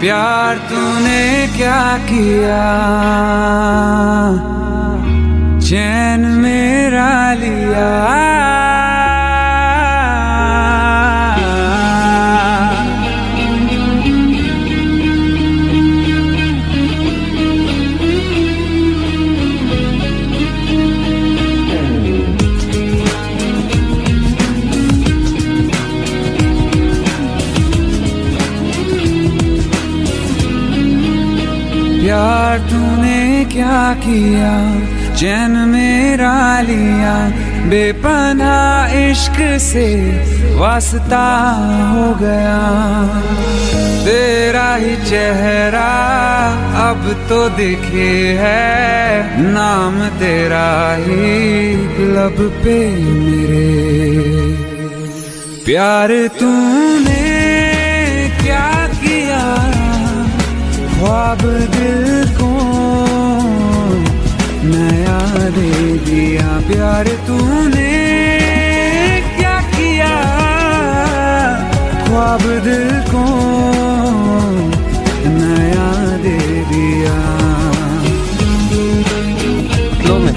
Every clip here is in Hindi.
प्यार तूने क्या किया, चैन मेरा लिया। प्यार तूने क्या किया, चैन मेरा लिया। बेपनाह इश्क से वास्ता हो गया, तेरा ही चेहरा अब तो दिखे है, नाम तेरा ही लब पे मेरे। प्यार तूने क्या किया, ख्वाब दिल को नया दे दिया। प्यार तूने क्या किया, ख्वाब दिल को नया दे दिया। लो मैं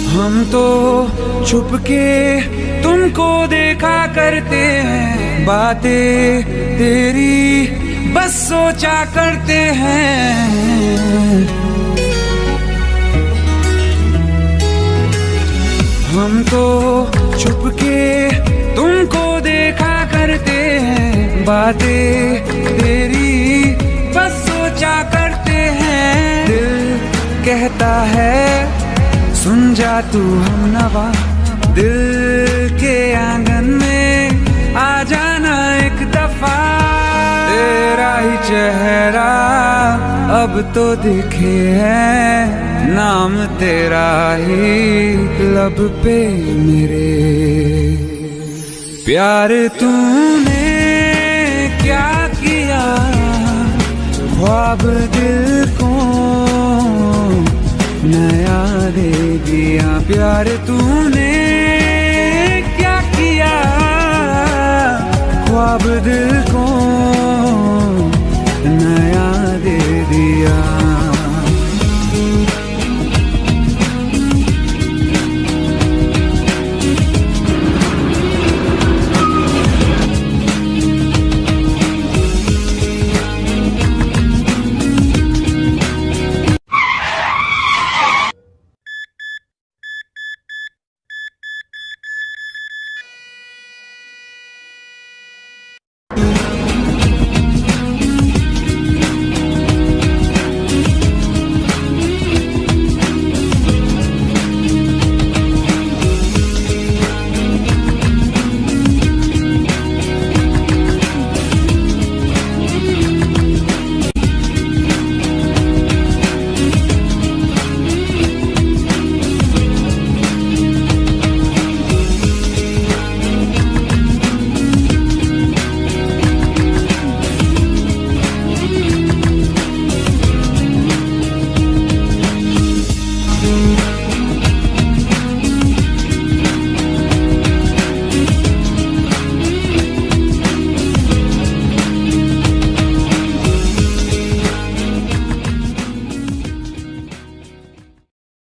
हम तो छुप के तुमको देखा करते हैं, बातें तेरी बस सोचा करते हैं। हम तो छुप के तुमको देखा करते हैं, बातें तेरी बस सोचा करते हैं। दिल कहता है सुन जा तू हमनवा, दिल के आंगन में आ जाना एक दफा। तेरा ही चेहरा अब तो दिखे है, नाम तेरा ही लब पे मेरे। प्यार तूने क्या किया, ख्वाब दिल को नया दे दिया। प्यार तूने क्या किया, ख्वाब दिल